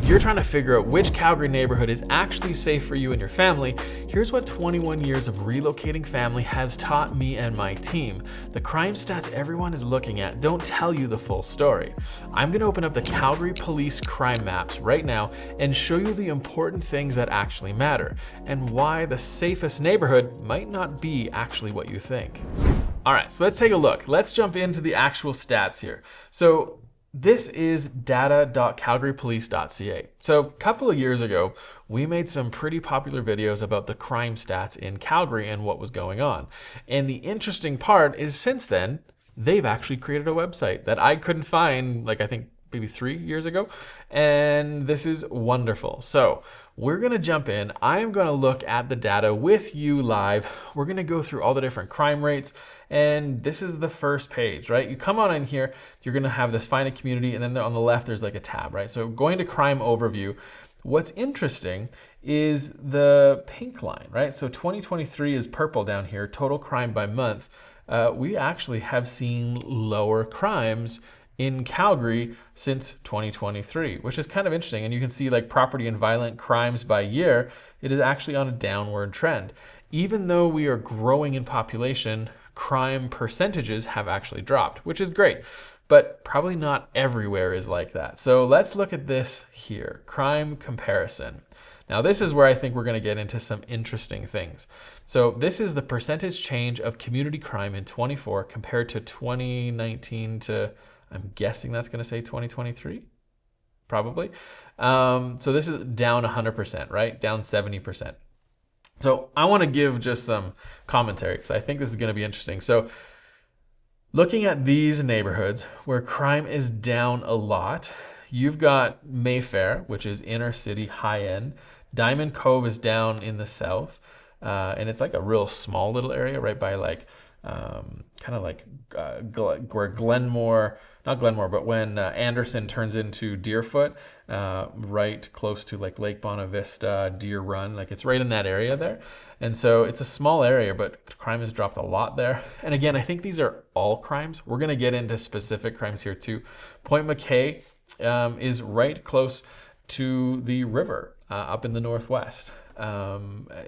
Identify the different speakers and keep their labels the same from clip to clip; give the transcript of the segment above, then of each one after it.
Speaker 1: If you're trying to figure out which Calgary neighborhood is actually safe for you and your family, here's what 21 years of relocating family has taught me and my team. The crime stats everyone is looking at don't tell you the full story. I'm gonna open up the Calgary Police crime maps right now and show you the important things that actually matter and why the safest neighborhood might not be actually what you think. All right, so let's take a look. Let's jump into the actual stats here. So this is data.calgarypolice.ca. So a couple of years ago, we made some pretty popular videos about the crime stats in Calgary and what was going on. And the interesting part is since then, they've actually created a website that I couldn't find, like I think maybe 3 years ago. And this is wonderful. So we're gonna jump in. I am gonna look at the data with you live. We're gonna go through all the different crime rates. And this is the first page, right? You come on in here, you're gonna have this find a community, and then on the left, there's like a tab, right? So going to crime overview, what's interesting is the pink line, right? So 2023 is purple down here, total crime by month. We actually have seen lower crimes in Calgary since 2023, which is kind of interesting. And you can see like property and violent crimes by year, it is actually on a downward trend. Even though we are growing in population, crime percentages have actually dropped, which is great, but probably not everywhere is like that. So let's look at this here, crime comparison. Now this is where I think we're gonna get into some interesting things. So this is the percentage change of community crime in 24 compared to 2019 to, I'm guessing that's gonna say 2023, probably. So this is down 100%, right? Down 70%. So I wanna give just some commentary because I think this is gonna be interesting. So looking at these neighborhoods where crime is down a lot, you've got Mayfair, which is inner city, high end. Diamond Cove is down in the south. And it's like a real small little area right by like, kind of like where Glenmore, not Glenmore, but when Anderson turns into Deerfoot, right close to like Lake Bonavista, Deer Run, like it's right in that area there. And so it's a small area, but crime has dropped a lot there. And again, I think these are all crimes. We're gonna get into specific crimes here too. Point McKay is right close to the river up in the northwest,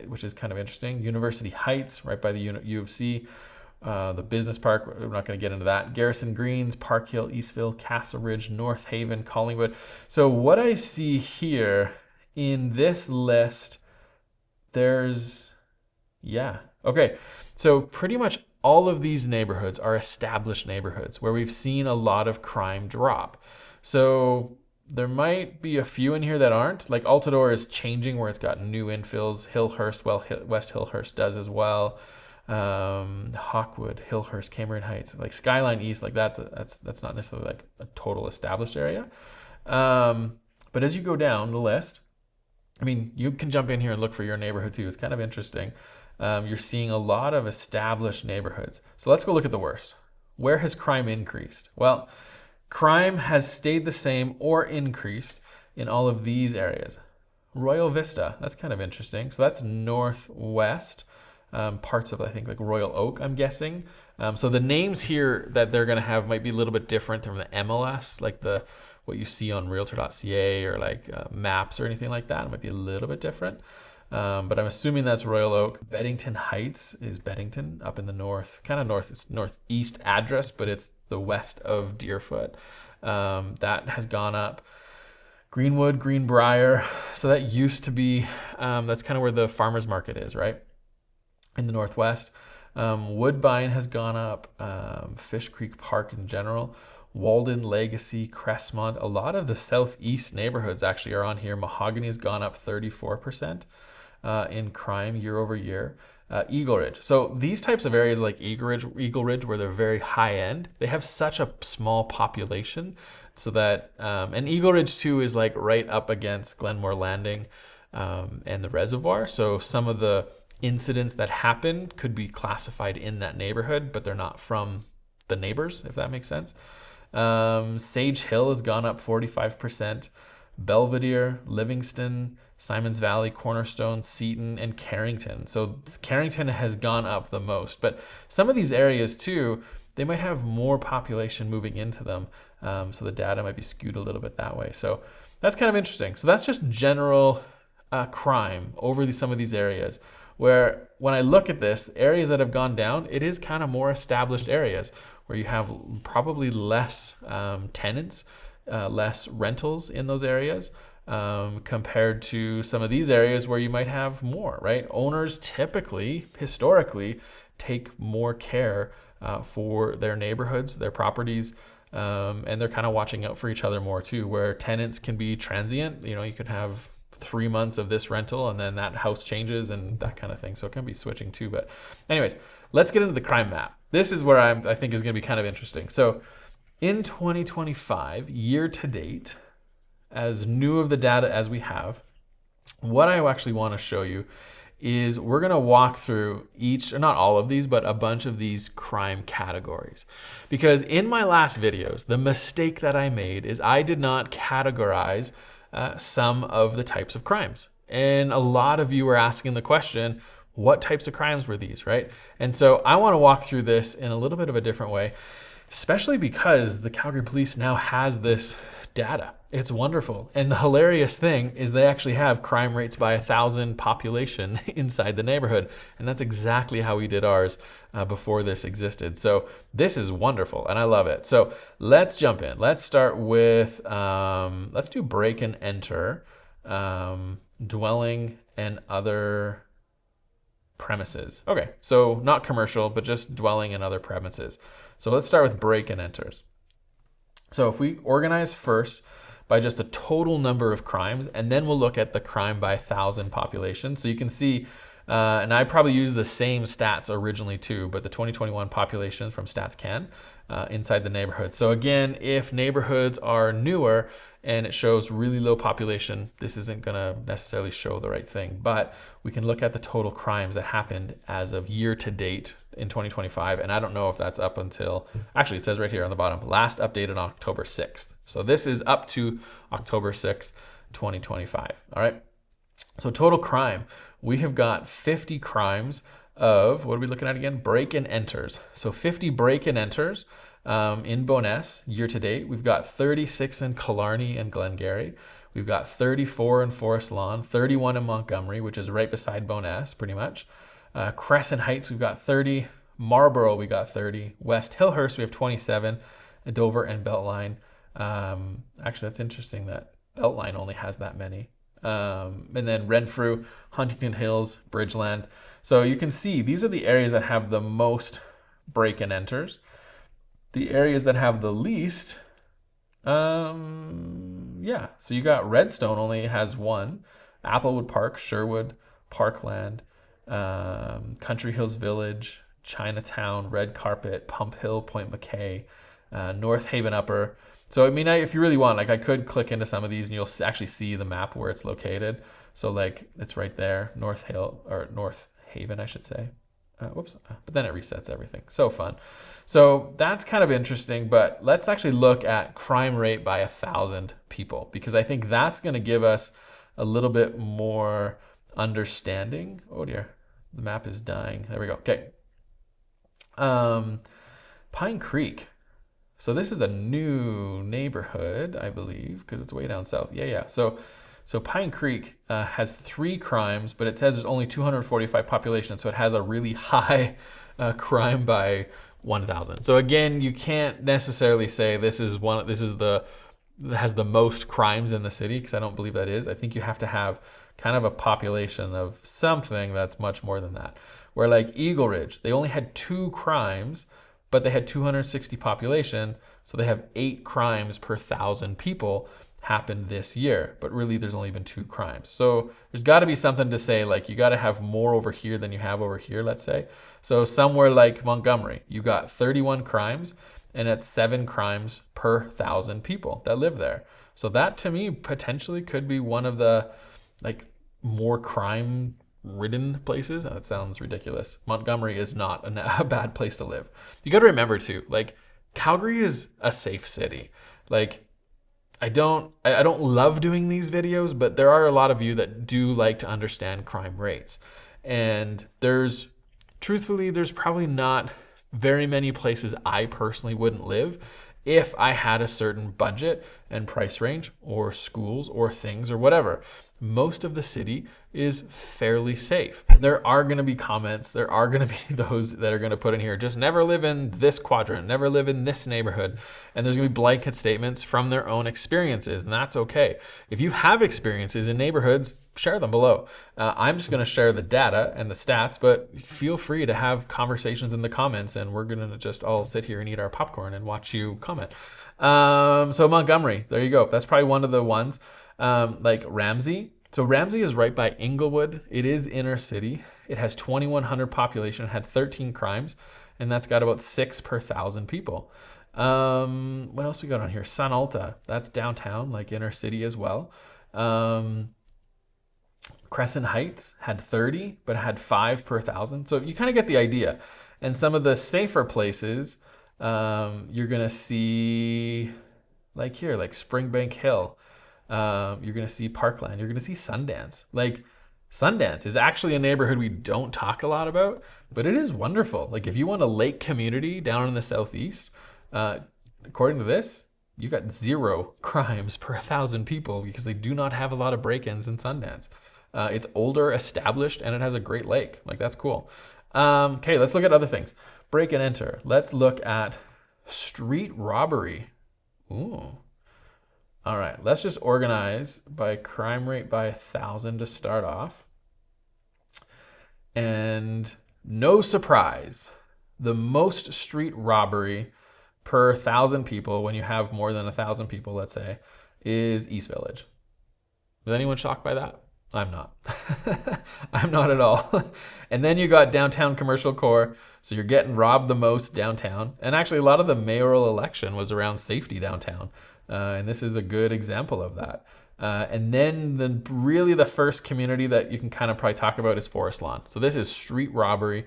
Speaker 1: which is kind of interesting. University Heights, right by the U of C. The business park, we're not going to get into that. Garrison Greens, Park Hill, Eastville, Castle Ridge, North Haven, Collingwood. So what I see here in this list, there's, yeah. Okay, so pretty much all of these neighborhoods are established neighborhoods where we've seen a lot of crime drop. So there might be a few in here that aren't. Like Altadore is changing where it's got new infills. Hillhurst, well, West Hillhurst does as well. Hawkwood, Hillhurst, Cameron Heights, like Skyline East, like that's not necessarily like a total established area. But as you go down the list, I mean, you can jump in here and look for your neighborhood too. It's kind of interesting. You're seeing a lot of established neighborhoods. So let's go look at the worst. Where has crime increased? Well, crime has stayed the same or increased in all of these areas. Royal Vista, that's kind of interesting. So that's northwest. Parts of, I think, like Royal Oak, I'm guessing. So the names here that they're going to have might be a little bit different from the MLS, like what you see on realtor.ca or like maps or anything like that. It might be a little bit different. But I'm assuming that's Royal Oak. Beddington Heights is Beddington up in the north, kind of north. It's northeast address, but it's the west of Deerfoot. That has gone up. Greenwood, Greenbrier. So that used to be, that's kind of where the farmer's market is, right? In the northwest. Woodbine has gone up, Fish Creek Park in general, Walden, Legacy, Crestmont. A lot of the southeast neighborhoods actually are on here. Mahogany has gone up 34% in crime year over year. Eagle Ridge. So these types of areas like Eagle Ridge, where they're very high end, they have such a small population so that, and Eagle Ridge too is like right up against Glenmore Landing and the reservoir. So some of the incidents that happen could be classified in that neighborhood, but they're not from the neighbors, if that makes sense. Sage Hill has gone up 45%. Belvedere, Livingston, Simons Valley, Cornerstone, Seton, and Carrington. So Carrington has gone up the most, but some of these areas too, they might have more population moving into them. So the data might be skewed a little bit that way. So that's kind of interesting. So that's just general crime over some of these areas. Where when I look at this, areas that have gone down, it is kind of more established areas where you have probably less tenants, less rentals in those areas. Compared to some of these areas where you might have more, right? Owners typically, historically, take more care for their neighborhoods, their properties, and they're kind of watching out for each other more too, where tenants can be transient. You know, you could have 3 months of this rental and then that house changes and that kind of thing. So it can be switching too. But anyways, let's get into the crime map. This is where I think is going to be kind of interesting. So in 2025, year to date, as new of the data as we have, what I actually want to show you is we're going to walk through each, not all of these, but a bunch of these crime categories. Because in my last videos, the mistake that I made is I did not categorize some of the types of crimes. And a lot of you were asking the question, what types of crimes were these, right? And so I want to walk through this in a little bit of a different way, especially because the Calgary Police now has this data. It's wonderful. And the hilarious thing is they actually have crime rates by 1,000 population inside the neighborhood. And that's exactly how we did ours before this existed. So this is wonderful and I love it. So let's jump in. Let's start with, let's do break and enter, dwelling and other premises. Okay, so not commercial, but just dwelling and other premises. So let's start with break and enters. So if we organize first by just the total number of crimes, and then we'll look at the crime by 1,000 population. So you can see, and I probably used the same stats originally too, but the 2021 population from StatsCan inside the neighborhood. So again, if neighborhoods are newer and it shows really low population, this isn't gonna necessarily show the right thing, but we can look at the total crimes that happened as of year to date in 2025. And I don't know if that's up until, actually it says right here on the bottom, last updated on October 6th. So this is up to October 6th, 2025, all right? So total crime, we have got 50 crimes of, what are we looking at again? Break and enters. So 50 break and enters in Bowness year to date. We've got 36 in Killarney and Glengarry. We've got 34 in Forest Lawn, 31 in Montgomery, which is right beside Bowness pretty much. Crescent Heights, we've got 30. Marlborough, we got 30. West Hillhurst, we have 27. Dover and Beltline. Actually, that's interesting that Beltline only has that many. And then Renfrew, Huntington Hills, Bridgeland. So you can see these are the areas that have the most break and enters. The areas that have the least, so you got Redstone only has one. Applewood Park, Sherwood, Parkland, Country Hills Village, Chinatown, Red Carpet, Pump Hill, Point McKay, North Haven Upper. So I mean, if you really want, like I could click into some of these and you'll actually see the map where it's located. So like it's right there, North Haven, I should say. But then it resets everything. So fun. So that's kind of interesting, but let's actually look at crime rate by 1,000 people, because I think that's going to give us a little bit more understanding. Oh dear, the map is dying. There we go. Okay. Pine Creek. So this is a new neighborhood, I believe, because it's way down south. Yeah. So Pine Creek has 3 crimes, but it says there's only 245 population, so it has a really high crime by 1,000. So again, you can't necessarily say this is that has the most crimes in the city, because I don't believe that is. I think you have to have kind of a population of something that's much more than that. Where like Eagle Ridge, they only had 2 crimes, but they had 260 population, so they have 8 crimes per 1,000 people happened this year, but really there's only been 2 crimes. So there's got to be something to say, like you got to have more over here than you have over here, let's say. So somewhere like Montgomery, you got 31 crimes, and it's 7 crimes per 1,000 people that live there. So that to me potentially could be one of the like more crime ridden places. That sounds ridiculous. Montgomery is not a bad place to live. You got to remember too, like Calgary is a safe city. Like I don't love doing these videos, but there are a lot of you that do like to understand crime rates. And truthfully, there's probably not very many places I personally wouldn't live if I had a certain budget and price range or schools or things or whatever. Most of the city is fairly safe. There are going to be comments. There are going to be those that are going to put in here, just never live in this quadrant, never live in this neighborhood. And there's going to be blanket statements from their own experiences, and that's okay. If you have experiences in neighborhoods, share them below. I'm just going to share the data and the stats, but feel free to have conversations in the comments, and we're going to just all sit here and eat our popcorn and watch you comment. So Montgomery, there you go. That's probably one of the ones. Like Ramsey. So Ramsey is right by Inglewood. It is inner city. It has 2,100 population. It had 13 crimes, and that's got about 6 per 1,000 people. What else we got on here? Sun Alta. That's downtown, like inner city as well. Crescent Heights had 30, but it had 5 per 1,000. So you kind of get the idea. And some of the safer places, you're going to see, like here, like Springbank Hill. You're going to see Parkland. You're going to see Sundance. Like Sundance is actually a neighborhood we don't talk a lot about, but it is wonderful. Like if you want a lake community down in the southeast, according to this, you got 0 crimes per 1,000 people because they do not have a lot of break-ins in Sundance. It's older, established, and it has a great lake. Like that's cool. Okay, let's look at other things. Break and enter. Let's look at street robbery. Ooh. All right, let's just organize by crime rate by 1,000 to start off. And no surprise, the most street robbery per 1,000 people, when you have more than 1,000 people, let's say, is East Village. Is anyone shocked by that? I'm not. I'm not at all. And then you got downtown commercial core. So you're getting robbed the most downtown. And actually a lot of the mayoral election was around safety downtown. And this is a good example of that. And then really the first community that you can kind of probably talk about is Forest Lawn. So this is street robbery.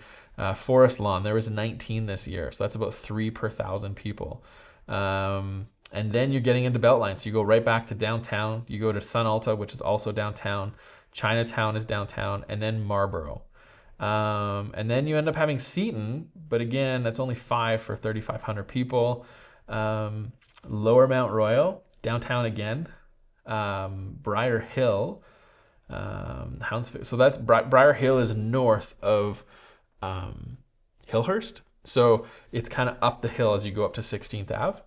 Speaker 1: Forest Lawn, there was 19 this year. So that's about 3 per 1,000 people. And then you're getting into Beltline. So you go right back to downtown. You go to Sun Alta, which is also downtown. Chinatown is downtown. And then Marlborough. And then you end up having Seton. But again, that's only 5 for 3,500 people. Lower Mount Royal, downtown again. Briar Hill. Hounsfield. So that's Briar Hill is north of Hillhurst. So it's kind of up the hill as you go up to 16th Ave.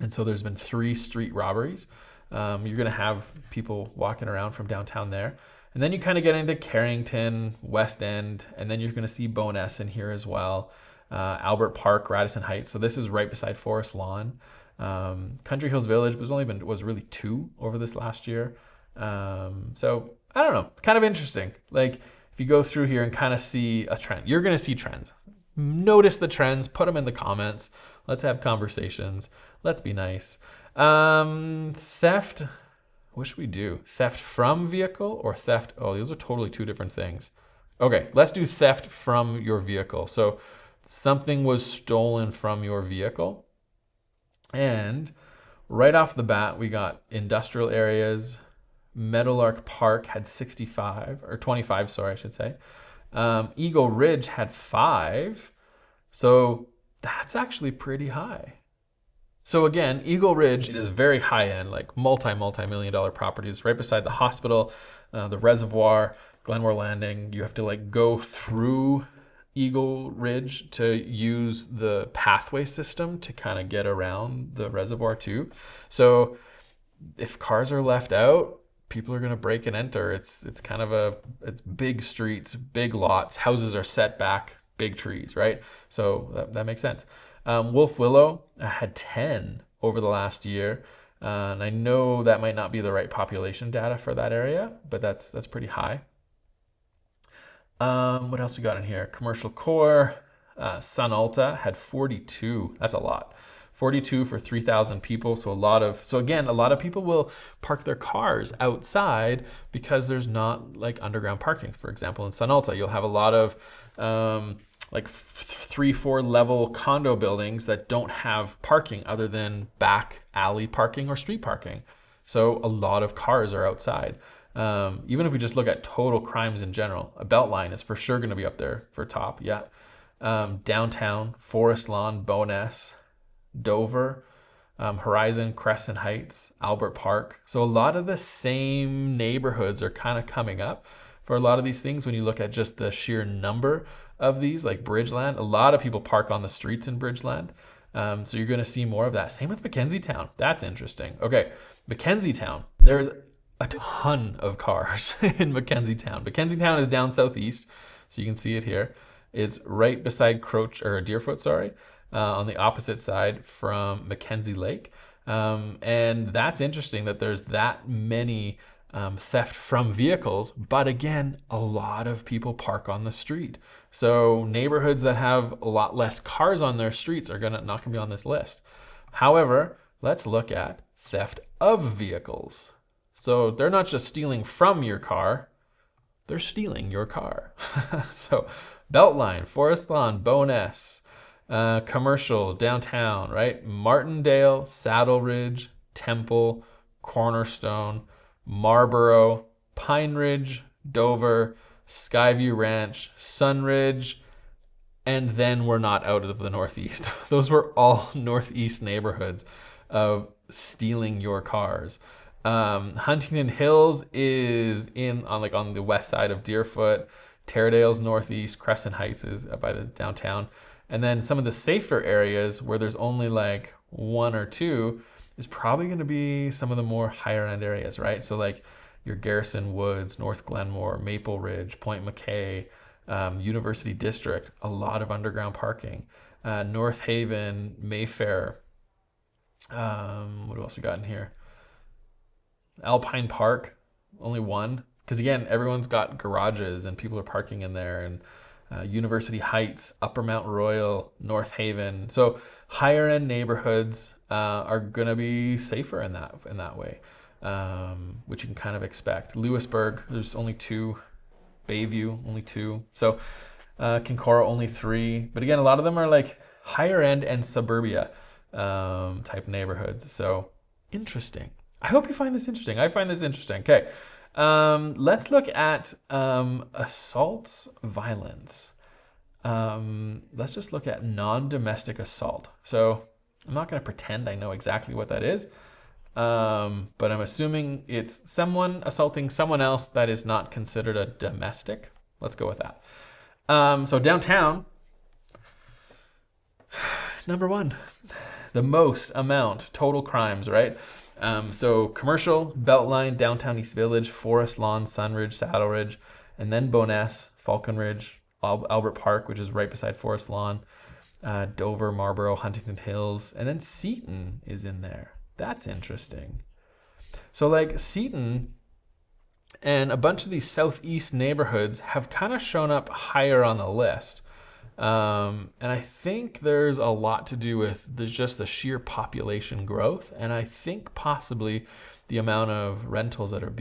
Speaker 1: And so there's been 3 street robberies. You're going to have people walking around from downtown there. And then you kind of get into Carrington, West End, and then you're going to see Bowness in here as well. Albert Park, Radisson Heights. So this is right beside Forest Lawn. Country Hills Village was really 2 over this last year. So I don't know. It's kind of interesting. Like if you go through here and kind of see a trend, you're going to see trends. Notice the trends, put them in the comments. Let's have conversations. Let's be nice. Theft. What should we do? Theft from vehicle or theft? Oh, those are totally 2 different things. Okay, let's do theft from your vehicle. So something was stolen from your vehicle. And right off the bat, we got industrial areas. Meadowlark Park had 65, or 25, sorry, I should say. Eagle Ridge had 5. So that's actually pretty high. So again, Eagle Ridge is very high end, like multi-million dollar properties right beside the hospital, the reservoir, Glenmore Landing. You have to like go through Eagle Ridge to use the pathway system to kind of get around the reservoir too. So if cars are left out, people are going to break and enter. It's kind of it's big streets, big lots, houses are set back, big trees, right? So that makes sense. Wolf Willow had 10 over the last year. And I know that might not be the right population data for that area, but that's pretty high. What else we got in here? Commercial core, Sun Alta had 42. That's a lot. 42 for 3,000 people. So again, a lot of people will park their cars outside because there's not like underground parking. For example, in Sun Alta, you'll have a lot of like 3-4 level condo buildings that don't have parking other than back alley parking or street parking. So a lot of cars are outside. Even if we just look at total crimes in general, a Beltline is for sure going to be up there for top. Yeah. Downtown, Forest Lawn, Bowness, Dover, Horizon, Crescent Heights, Albert Park. So a lot of the same neighborhoods are kind of coming up for a lot of these things. When you look at just the sheer number of these, like Bridgeland, a lot of people park on the streets in Bridgeland. So you're going to see more of that. Same with Mackenzie Town. That's interesting. Okay, Mackenzie Town. There's a ton of cars in Mackenzie Town. Mackenzie Town is down southeast, so you can see it here. It's right beside Deerfoot, on the opposite side from Mackenzie Lake. And that's interesting that there's that many theft from vehicles, but again, a lot of people park on the street. So neighborhoods that have a lot less cars on their streets are not gonna be on this list. However, let's look at theft of vehicles. So they're not just stealing from your car, they're stealing your car. So Beltline, Forest Lawn, Bowness, Commercial, downtown, right? Martindale, Saddle Ridge, Temple, Cornerstone, Marlborough, Pine Ridge, Dover, Skyview Ranch, Sunridge, and then we're not out of the Northeast. Those were all Northeast neighborhoods of stealing your cars. Huntington Hills is on the west side of Deerfoot. Taradale's northeast. Crescent Heights is by the downtown. And then some of the safer areas where there's only like one or two is probably going to be some of the more higher end areas, right? So like your Garrison Woods, North Glenmore, Maple Ridge, Point McKay, University District, a lot of underground parking. North Haven, Mayfair. What else we got in here? Alpine Park, only one. Because again, everyone's got garages and people are parking in there. And University Heights, Upper Mount Royal, North Haven. So higher end neighborhoods are gonna be safer in that way, which you can kind of expect. Lewisburg, there's only two. Bayview, only two. So Kinkora, only three. But again, a lot of them are like higher end and suburbia type neighborhoods. So interesting. I hope you find this interesting. I find this interesting. Okay. Let's look at assaults, violence. Let's just look at non-domestic assault. So I'm not going to pretend I know exactly what that is, but I'm assuming it's someone assaulting someone else that is not considered a domestic. Let's go with that. So downtown, number one, the most amount, total crimes, right? So Commercial, Beltline, Downtown East Village, Forest Lawn, Sunridge, Saddle Ridge, and then Bowness, Falcon Ridge, Albert Park, which is right beside Forest Lawn, Dover, Marlborough, Huntington Hills, and then Seton is in there. That's interesting. So like Seton and a bunch of these southeast neighborhoods have kind of shown up higher on the list. And I think there's a lot to do with just the sheer population growth. And I think possibly the amount of rentals that are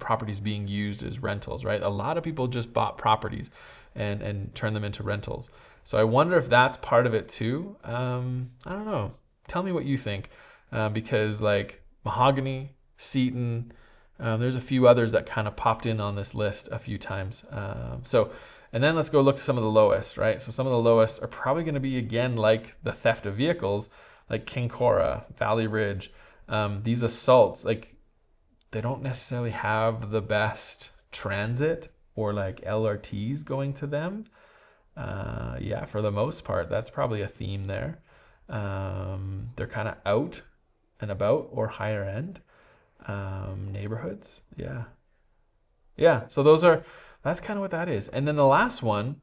Speaker 1: properties being used as rentals, right? A lot of people just bought properties and turned them into rentals. So I wonder if that's part of it too. I don't know. Tell me what you think. Because like Mahogany, Seton, there's a few others that kind of popped in on this list a few times. And then let's go look at some of the lowest, right? So some of the lowest are probably going to be, again, like the theft of vehicles, like Kinkora, Valley Ridge. These assaults, like they don't necessarily have the best transit or like LRTs going to them. Yeah, for the most part, that's probably a theme there. They're kind of out and about or higher end neighborhoods. Yeah, so that's kind of what that is. And then the last one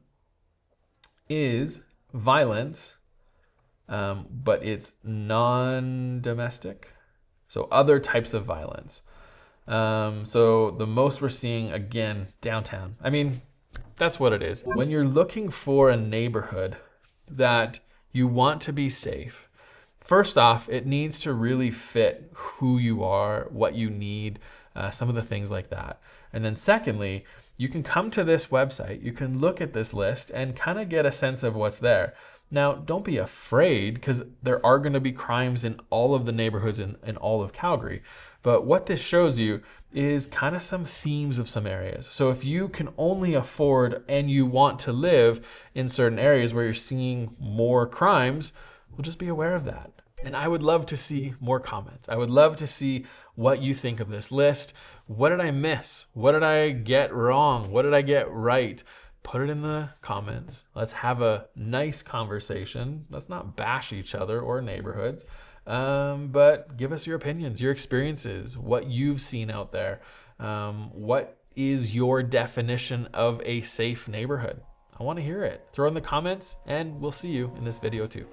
Speaker 1: is violence, but it's non-domestic. So other types of violence. So the most we're seeing, again, downtown. I mean, that's what it is. When you're looking for a neighborhood that you want to be safe, first off, it needs to really fit who you are, what you need, some of the things like that. And then secondly, you can come to this website, you can look at this list and kind of get a sense of what's there. Now, don't be afraid because there are going to be crimes in all of the neighborhoods in all of Calgary. But what this shows you is kind of some themes of some areas. So if you can only afford and you want to live in certain areas where you're seeing more crimes, well, just be aware of that. And I would love to see more comments. I would love to see what you think of this list. What did I miss? What did I get wrong? What did I get right? Put it in the comments. Let's have a nice conversation. Let's not bash each other or neighborhoods, but give us your opinions, your experiences, what you've seen out there. What is your definition of a safe neighborhood? I want to hear it. Throw in the comments, and we'll see you in this video too.